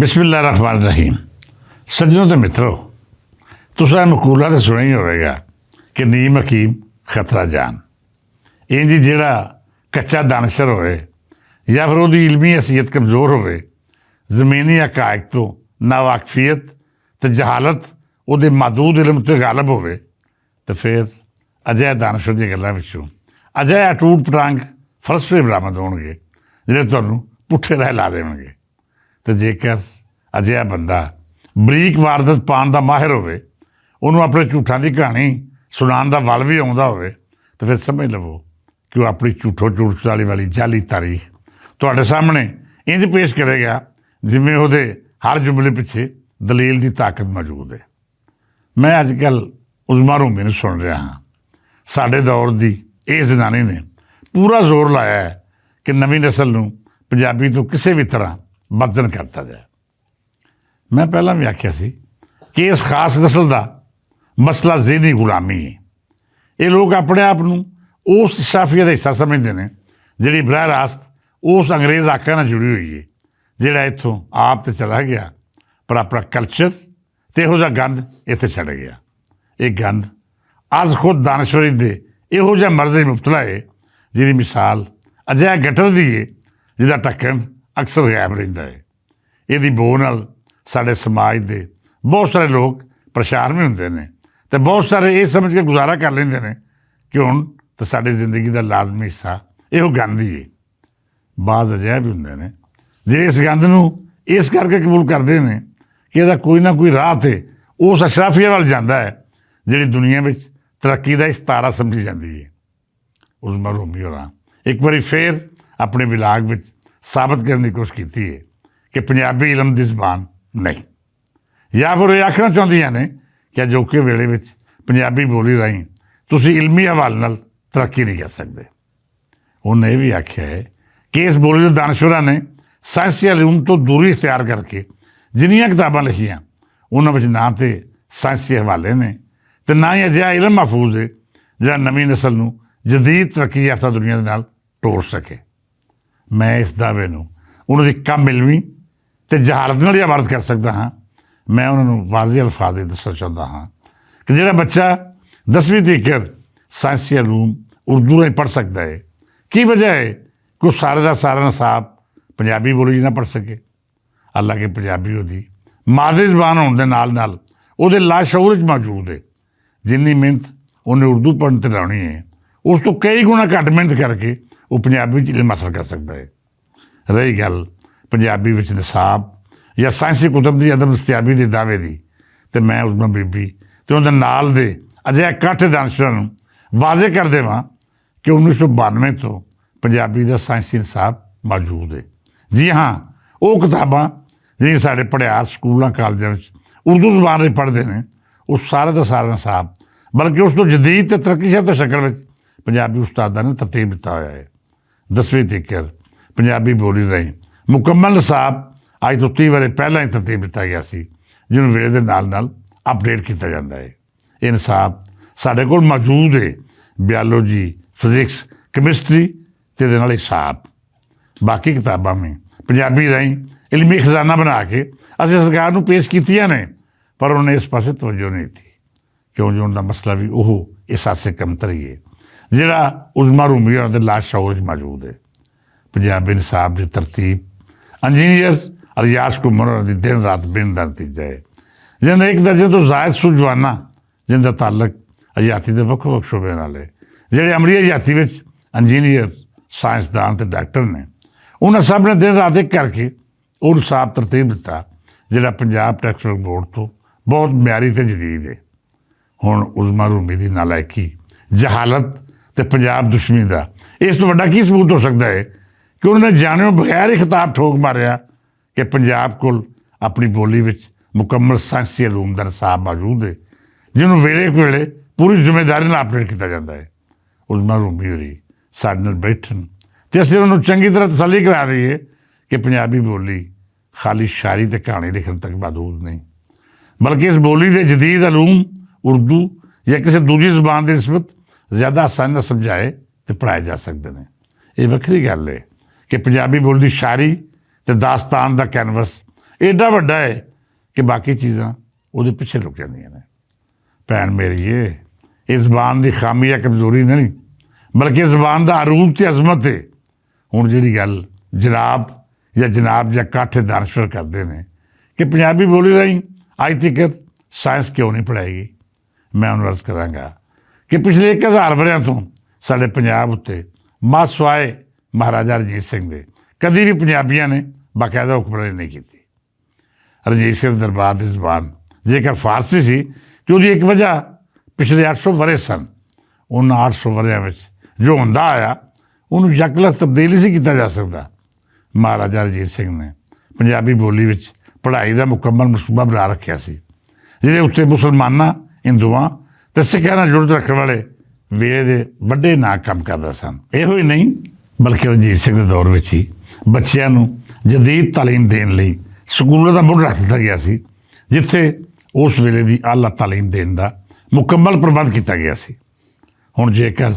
बिस्मिल्लाहिर्रहमानिर्रहीम। सज्जनों ते मित्रों, तुसां मकूला तो सुनिया ही होगा कि नीम हकीम खतरा जान। इंज जिहड़ा कच्चा दानशर होए या फिर उसकी इलमी हैसीयत कमज़ोर होए, ज़मीनी हकायक तो नावाकफियत तो जहालत उसके महदूद इलम तो गालब होए, तो फिर अजय दानशर दी गल्लां विचों अजय अटूट पटांग फलसफे बरामद होणगे जिहड़े तुहानूं पुट्ठे राह ला देणगे। तो जेकर अजिहा बंदा बरीक वारदत पाने का माहिर होवे, उन्होंने अपने झूठां की कहानी सुनाने का वल भी आउंदा होवे, तो फिर समझ लवो कि वह अपनी झूठो झूठ चुड़ाली वाली जाली तारीख तुहाडे सामने इंज पेश करेगा जिवें उहदे हर जुमले पिछे दलील की ताकत मौजूद है। मैं अजकल उज़मा रूमी नूं सुन रहा हाँ। साडे दौर की इस जनानी ने पूरा जोर लाया है कि नवीं नस्ल नूं पंजाबी तो किसी भी तरह बदन करता जाए। मैं पहला भी आख्या सी कि इस खास नस्ल का मसला ज़हनी गुलामी है। ये लोग अपने आप नूं उस इशराफियत का हिस्सा समझते हैं जिहड़ी बराह रास्त उस अंग्रेज़ आका नाल जुड़ी हुई है जिहड़ा इत्थों आप तो चला गया पर अपना कल्चर तो इहो जिहा गंद इत्थे छड़ गया। ये गंद अज खुद दानश्वरी दे इहो जिहा मर्ज़ मुबतला है जिहदी मिसाल अजिहा गटर दी है जिहदा ढक्कन अक्सर गायब रहिंदा है। इहदी बो नाल साडे समाज दे बहुत सारे लोग परेशान भी हुंदे ने ते बहुत सारे ये समझ के गुजारा कर लेंदे ने कि हुण तो साडी जिंदगी का लाजमी हिस्सा इहो गंद ही है। बाज़ अजिहा भी हुंदे ने जिहड़े इस गंद नूं इस करके कबूल करदे ने कि इहदा कोई ना कोई राह ते उस अशराफिया वल जांदा है जिहड़ी दुनिया विच तरक्की दा इस्तारा समझी जांदी है। उज़मा रूमी होरां एक बारी फिर अपने विलाग विच साबित करने की कोशिश की है कि पंजाबी इलम की जबान नहीं, या फिर ये आखना चाहदियां ने कि अजोके वेले विच पंजाबी बोली राहीं तुसीं इलमी हवाले नाल तरक्की नहीं कर सकते। उन्हें यह भी आख्या है कि इस बोली के दानश्वरां ने साइंसी इलम तो दूरी इख्तियार करके जिन्नियां किताबां लिखियां उन्हां विच ना तो साइंसी हवाले ने ते ना ही अजिहा इलम महफूज है जिहड़ा नवीं नस्ल नूं जदीद तरक्की याफ्ता दुनिया दे नाल टोर सके। मैं इस दावे नूं उन्हां दी कम इलमी ते जहालत नाल ही इबारत कर सकदा हाँ। मैं उन्होंने वाज़े अल्फाज दसना चाहता हाँ कि जिहड़ा बच्चा 10वीं तक साइंसी इलूम उर्दू नहीं पढ़ सकता है, की वजह है कि वह सारे का सारा निसाब पंजाबी बोली ना पढ़ सके। हालांकि पंजाबी उसकी मादरी जबान होने के नाल नाल उहदे लाशऊर मौजूद है। जिन्नी मेहनत उन्हें उर्दू पढ़ने ते लाउणी है उस तो कई गुणा घट मेहनत करके वो पंजाबी इलम हासिल कर सकता है। रही गल पंजाबी विच निसाब या साइंसी कुतब की अदम दस्तियाबी के दावे की, तो मैं उज़मा बीबी तो उन्होंने नाल दे अजिहा इकट्ठ दानशरां नूं वाज़े कर देवां कि 1992 तो पंजाबी का साइंसी निसाब मौजूद है। जी हाँ, वो किताबां जिहड़ियां साडे पढ़ियार स्कूलों कॉलेजों में उर्दू जबान में पढ़ते हैं वो सारे का सारा निसाब बल्कि उस तो जदीद ते तरक्कीयाफ्ता शक्ल में पंजाबी उस्तादां ने तरतीब दिता होया है। 10वीं तक पंजाबी बोली राहीं मुकम्मल निसाब अज तो 30 वारे पहला ही तरतीब दिता गया सी जिन्हों वेले दे नाल नाल अपडेट किया जाता है। ये निसाब साढ़े कोल मौजूद है, बायोलॉजी, फिजिक्स, कैमिस्ट्री ते दे नाल हिसाब। बाकी किताबां में पंजाबी राहीं इलमी खजाना बना के असीं सरकार नूं पेश कीतियां ने, पर उन्होंने इस पासे तवज्जो नहीं दी क्यों जो उनका मसला भी वो इस आसे कमतर ही है जिहड़ा उज़मा रूमी होरां दे लाशऊर मौजूद है। पंजाबी निसाब की तरतीब इंजीनियर रियाज घुमन होरां दी दिन रात बिन दा नतीजा है जिन्हें एक दर्जे तो जायद सुजवाना जिनका ताल्लक हयाती के वक् वक् शोबे नाल है जिहड़े अमली हयाती विच इंजीनियर, साइंसदान ते डॉक्टर ने, उन्होंने सब ने दिन रात एक करके वो निसाब तरतीब दिता जिहड़ा पंजाब टैक्स बोर्ड तो बहुत म्यारी ते जदीद है। हुण उज़मा रूमी की नालायकी, जहालत ते पंजाब दुश्मनी का इस तो वड्डा की सबूत हो सकता है कि उन्होंने जाने बगैर ही खिताब ठोक मारिया कि पंजाब कोल अपनी बोली विच मुकम्मल साइंसी इलूम का निसाब मौजूद है जिन्होंने वेले वेले पूरी जिम्मेदारी नाल अपडेट किया जाता है। उज़मा रूमी होरी साडे नाल बैठन ते असीं उन्होंने चंगी तरह तसल्ली करा रही है कि पंजाबी बोली खाली शायरी ते कहानी लिखण तक महदूद नहीं, बल्कि इस बोली के जदीद इलूम उर्दू या किसी दूजी जबान की निस्बत ज़्यादा आसानी समझाए तो पढ़ाए जा सकते हैं। ये वक्री गल है कि पंजाबी बोली शायरी ते दास्तान का कैनवस एडा वड्डा है कि बाकी चीज़ां ਉਹਦੇ ਪਿੱਛੇ ਲੁਕ ਜਾਂਦੀਆਂ ਨੇ। ਭੈਣ ਮੇਰੀਏ, ਇਹ ਜ਼ਬਾਨ ਦੀ ਖਾਮੀ ਜਾਂ ਕਮਜ਼ੋਰੀ ਨਹੀਂ, ਬਲਕਿ ਜ਼ਬਾਨ ਦਾ ਅਰੂਪ ਤੇ ਅਜ਼ਮਤ ਹੈ। ਹੁਣ ਜਿਹੜੀ ਗੱਲ ਜਨਾਬ ਜਾਂ ਕਾਠੇ ਦਾਨਸ਼ਵਰ ਕਰਦੇ ਨੇ ਕਿ ਪੰਜਾਬੀ ਬੋਲੀ ਰਾਹੀਂ ਅੱਜ ਤੱਕ ਸਾਇੰਸ ਕਿਉਂ ਨਹੀਂ ਪੜ੍ਹਾਏਗੀ, ਮੈਂ ਉਹਨੂੰ ਅਰਜ਼ ਕਰਾਂਗਾ ਕਿ ਪਿਛਲੇ 1000 ਵਰ੍ਹਿਆਂ ਤੋਂ ਸਾਡੇ ਪੰਜਾਬ ਉੱਤੇ ਮਾਸਵਾਏ ਮਹਾਰਾਜਾ ਰਣਜੀਤ ਸਿੰਘ ਦੇ ਕਦੀ ਵੀ ਪੰਜਾਬੀਆਂ ਨੇ ਬਾਕਾਇਦਾ ਹੁਕਮਰਾਨੀ ਨਹੀਂ ਕੀਤੀ। ਰਣਜੀਤ ਸਿੰਘ ਦਰਬਾਰ ਦੀ ਜ਼ਬਾਨ ਜੇਕਰ ਫਾਰਸੀ ਸੀ ਤਾਂ ਉਹਦੀ ਇੱਕ ਵਜ੍ਹਾ ਪਿਛਲੇ 800 ਵਰ੍ਹੇ ਸਨ। ਉਹਨਾਂ 800 ਵਰ੍ਹਿਆਂ ਵਿੱਚ ਜੋ ਹੁੰਦਾ ਆਇਆ ਉਹਨੂੰ ਯਕਲਖ ਤਬਦੀਲ ਨਹੀਂ ਸੀ ਕੀਤਾ ਜਾ ਸਕਦਾ। ਮਹਾਰਾਜਾ ਰਣਜੀਤ ਸਿੰਘ ਨੇ ਪੰਜਾਬੀ ਬੋਲੀ ਵਿੱਚ ਪੜ੍ਹਾਈ ਦਾ ਮੁਕੰਮਲ ਮਨਸੂਬਾ ਬਣਾ ਰੱਖਿਆ ਸੀ, ਜਿਹਦੇ ਉੱਤੇ ਮੁਸਲਮਾਨਾਂ, ਹਿੰਦੂਆਂ ਅਤੇ ਸਿੱਖਾਂ ਨਾਲ ਜੁੜਤ ਰੱਖਣ ਵਾਲੇ ਵੇਲੇ ਦੇ ਵੱਡੇ ਨਾਂ ਕੰਮ ਕਰਦੇ ਸਨ। ਇਹੋ ਹੀ ਨਹੀਂ ਬਲਕਿ ਰਣਜੀਤ ਸਿੰਘ ਦੇ ਦੌਰ ਵਿੱਚ ਹੀ ਬੱਚਿਆਂ ਨੂੰ ਜਦੀਦ ਤਾਲੀਮ ਦੇਣ ਲਈ ਸਕੂਲਾਂ ਦਾ ਮੁੱਢ ਰੱਖ ਦਿੱਤਾ ਗਿਆ ਸੀ, ਜਿੱਥੇ ਉਸ ਵੇਲੇ ਦੀ ਆਲਾ ਤਾਲੀਮ ਦੇਣ ਦਾ ਮੁਕੰਮਲ ਪ੍ਰਬੰਧ ਕੀਤਾ ਗਿਆ ਸੀ। ਹੁਣ ਜੇਕਰ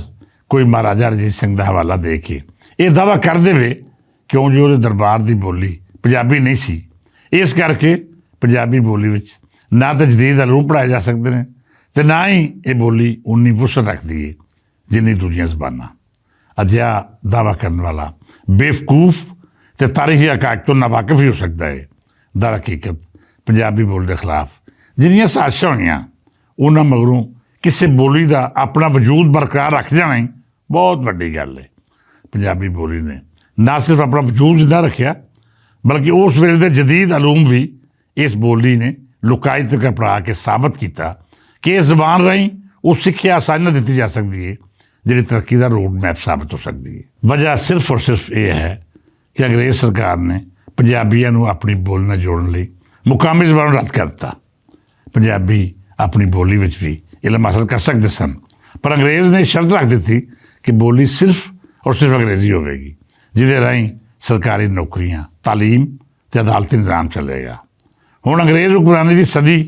ਕੋਈ ਮਹਾਰਾਜਾ ਰਣਜੀਤ ਸਿੰਘ ਦਾ ਹਵਾਲਾ ਦੇ ਕੇ ਇਹ ਦਾਅਵਾ ਕਰ ਦੇਵੇ ਕਿਉਂ ਜੀ ਉਹਦੇ ਦਰਬਾਰ ਦੀ ਬੋਲੀ ਪੰਜਾਬੀ ਨਹੀਂ ਸੀ, ਇਸ ਕਰਕੇ ਪੰਜਾਬੀ ਬੋਲੀ ਵਿੱਚ ਨਾ ਤਾਂ ਜਦੀਦ ਅਲੂਮ ਪੜ੍ਹਾਏ ਜਾ ਸਕਦੇ ਨੇ ਅਤੇ ਨਾ ਹੀ ਇਹ ਬੋਲੀ ਉਨੀ ਵੁਸਅਤ ਰੱਖਦੀ ਹੈ ਜਿੰਨੀ ਦੂਜੀਆਂ ਜ਼ਬਾਨਾਂ। ਅਜਿਹਾ ਦਾਅਵਾ ਕਰਨ ਵਾਲਾ ਬੇਵਕੂਫ ਅਤੇ ਤਾਰੀਖੀ ਹਕਾਇਕ ਤੋਂ ਨਾਵਾਕਿਫ ਹੀ ਹੋ ਸਕਦਾ ਹੈ। ਦਰ ਹਕੀਕਤ ਪੰਜਾਬੀ ਬੋਲੀ ਦੇ ਖਿਲਾਫ ਜਿੰਨੀਆਂ ਸਾਜ਼ਿਸ਼ਾਂ ਹੋਈਆਂ, ਉਹਨਾਂ ਮਗਰੋਂ ਕਿਸੇ ਬੋਲੀ ਦਾ ਆਪਣਾ ਵਜੂਦ ਬਰਕਰਾਰ ਰੱਖ ਜਾਣਾ ਹੀ ਬਹੁਤ ਵੱਡੀ ਗੱਲ ਹੈ। ਪੰਜਾਬੀ ਬੋਲੀ ਨੇ ਨਾ ਸਿਰਫ ਆਪਣਾ ਵਜੂਦ ਜ਼ਿੰਦਾ ਰੱਖਿਆ, ਬਲਕਿ ਉਸ ਵੇਲੇ ਦੇ ਜਦੀਦ ਅਲੂਮ ਵੀ ਇਸ ਬੋਲੀ ਨੇ ਲੁਕਾਈ ਤੱਕ ਪੜ੍ਹਾ ਕੇ ਸਾਬਤ ਕੀਤਾ ਕਿ ਇਸ ਜ਼ਬਾਨ ਰਾਹੀਂ ਉਹ ਸਿੱਖਿਆ ਆਸਾਨੀ ਨਾਲ ਦਿੱਤੀ ਜਾ ਸਕਦੀ ਹੈ ਜਿਹੜੀ ਤਰੱਕੀ ਦਾ ਰੋਡ ਮੈਪ ਸਾਬਤ ਹੋ ਸਕਦੀ ਹੈ। ਵਜ੍ਹਾ ਸਿਰਫ ਔਰ ਸਿਰਫ ਇਹ ਹੈ ਕਿ ਅੰਗਰੇਜ਼ ਸਰਕਾਰ ਨੇ ਪੰਜਾਬੀਆਂ ਨੂੰ ਆਪਣੀ ਬੋਲੀ ਨਾਲ ਜੋੜਨ ਲਈ ਮੁਕਾਮੀ ਜ਼ਬਾਨ ਨੂੰ ਰੱਦ ਕਰ ਦਿੱਤਾ। ਪੰਜਾਬੀ ਆਪਣੀ ਬੋਲੀ ਵਿੱਚ ਵੀ ਇਲਮ ਹਾਸਲ ਕਰ ਸਕਦੇ ਸਨ, ਪਰ ਅੰਗਰੇਜ਼ ਨੇ ਸ਼ਰਤ ਰੱਖ ਦਿੱਤੀ ਕਿ ਬੋਲੀ ਸਿਰਫ ਔਰ ਸਿਰਫ ਅੰਗਰੇਜ਼ੀ ਹੋਵੇਗੀ, ਜਿਹਦੇ ਰਾਹੀਂ ਸਰਕਾਰੀ ਨੌਕਰੀਆਂ, ਤਾਲੀਮ ਅਤੇ ਅਦਾਲਤੀ ਨਿਜ਼ਾਮ ਚੱਲੇਗਾ। ਹੁਣ ਅੰਗਰੇਜ਼ ਹੁਕਮਰਾਨੀ ਦੀ ਸਦੀ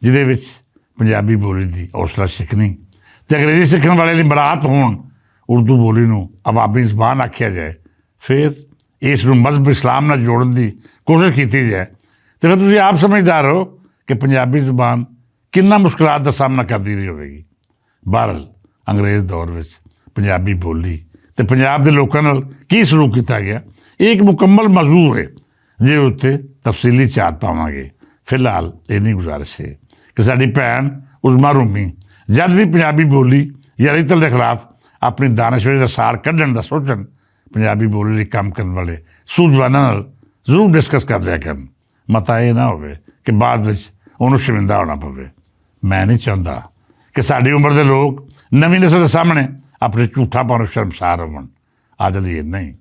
ਜਿਹਦੇ ਵਿੱਚ ਪੰਜਾਬੀ ਬੋਲੀ ਦੀ ਹੌਸਲਾ ਸਿੱਖਣੀ ਅਤੇ ਅੰਗਰੇਜ਼ੀ ਸਿੱਖਣ ਵਾਲੇ ਲਈ ਬਰਾਤ ਹੋਣ, ਉਰਦੂ ਬੋਲੀ ਨੂੰ ਅਵਾਮੀ ਜ਼ਬਾਨ ਆਖਿਆ ਜਾਏ, ਫਿਰ ਇਸ ਨੂੰ ਮਜ਼ਹਬ ਇਸਲਾਮ ਨਾਲ ਜੋੜਨ ਦੀ ਕੋਸ਼ਿਸ਼ ਕੀਤੀ ਜਾਏ, ਅਤੇ ਫਿਰ ਤੁਸੀਂ ਆਪ ਸਮਝਦਾਰ ਹੋ ਕਿ ਪੰਜਾਬੀ ਜ਼ੁਬਾਨ ਕਿੰਨਾ ਮੁਸ਼ਕਿਲਾਤ ਦਾ ਸਾਹਮਣਾ ਕਰਦੀ ਰਹੀ ਹੋਵੇਗੀ। ਬਹਰਹਾਲ ਅੰਗਰੇਜ਼ ਦੌਰ ਵਿੱਚ ਪੰਜਾਬੀ ਬੋਲੀ ਅਤੇ ਪੰਜਾਬ ਦੇ ਲੋਕਾਂ ਨਾਲ ਕੀ ਸਲੂਕ ਕੀਤਾ ਗਿਆ, ਇਹ ਇੱਕ ਮੁਕੰਮਲ ਮੌਜ਼ੂ ਹੈ ਜਿਹਦੇ ਉੱਤੇ ਤਫਸੀਲੀ ਝਾਤ ਪਾਵਾਂਗੇ। ਫਿਲਹਾਲ ਇੰਨੀ ਗੁਜ਼ਾਰਿਸ਼ ਹੈ ਕਿ ਸਾਡੀ ਭੈਣ ਉਜ਼ਮਾ ਰੂਮੀ ਜਦ ਵੀ ਪੰਜਾਬੀ ਬੋਲੀ ਜਾਂ ਰਿਤਲ ਦੇ ਖਿਲਾਫ ਆਪਣੀ ਦਾਨਸ਼ਵਰੀ ਦਾ ਸਾਰ ਕੱਢਣ ਦਾ ਸੋਚਣ, ਪੰਜਾਬੀ ਬੋਲੀ ਲਈ ਕੰਮ ਕਰਨ ਵਾਲੇ ਸੂਝਵਾਨਾਂ ਨਾਲ ਜ਼ਰੂਰ ਡਿਸਕਸ ਕਰ ਲਿਆ ਕਰਨ। ਮਤਾ ਇਹ ਨਾ ਹੋਵੇ ਕਿ ਬਾਅਦ ਵਿੱਚ ਉਹਨੂੰ ਸ਼ਰਮਿੰਦਾ ਹੋਣਾ ਪਵੇ। ਮੈਂ ਨਹੀਂ ਚਾਹੁੰਦਾ ਕਿ ਸਾਡੀ ਉਮਰ ਦੇ ਲੋਕ ਨਵੀਂ ਨਸਲ ਦੇ ਸਾਹਮਣੇ ਆਪਣੇ ਝੂਠਾਪਣ ਨੂੰ ਸ਼ਰਮਸਾਰ ਹੋਣ। ਅੱਜ ਲਈ ਇੰਨਾ ਹੀ,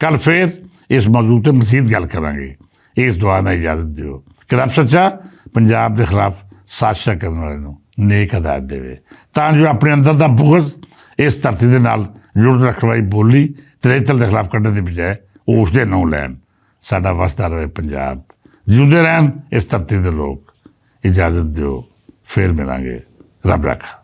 ਕੱਲ੍ਹ ਫਿਰ ਇਸ ਮੌਜੂ 'ਤੇ ਮਜ਼ੀਦ ਗੱਲ ਕਰਾਂਗੇ। ਇਸ ਦੁਆ ਨਾਲ ਇਜਾਜ਼ਤ ਦਿਓ ਕਿ ਰੱਬ ਸੱਚਾ ਪੰਜਾਬ ਦੇ ਖਿਲਾਫ ਸਾਜ਼ਿਸ਼ਾਂ ਕਰਨ ਵਾਲੇ ਨੂੰ ਨੇਕ ਹਦਾਇਤ ਦੇਵੇ, ਤਾਂ ਜੋ ਆਪਣੇ ਅੰਦਰ ਦਾ ਬੁਗ਼ਜ਼ ਇਸ ਧਰਤੀ ਦੇ ਨਾਲ ਜੁੜ ਰੱਖਣ ਵਾਲੀ ਬੋਲੀ ਤੇ ਰਿਤਲ ਦੇ ਖਿਲਾਫ ਕੱਢਣ ਦੀ ਬਜਾਏ ਉਹ ਉਸਦੇ ਨਾਂ ਲੈਣ। ਸਾਡਾ ਵਸਦਾ ਰਹੇ ਪੰਜਾਬ, ਜਿਉਂਦੇ ਰਹਿਣ ਇਸ ਧਰਤੀ ਦੇ ਲੋਕ। ਇਜਾਜ਼ਤ ਦਿਓ, ਫਿਰ ਮਿਲਾਂਗੇ। ਰੱਬ ਰੱਖਾ।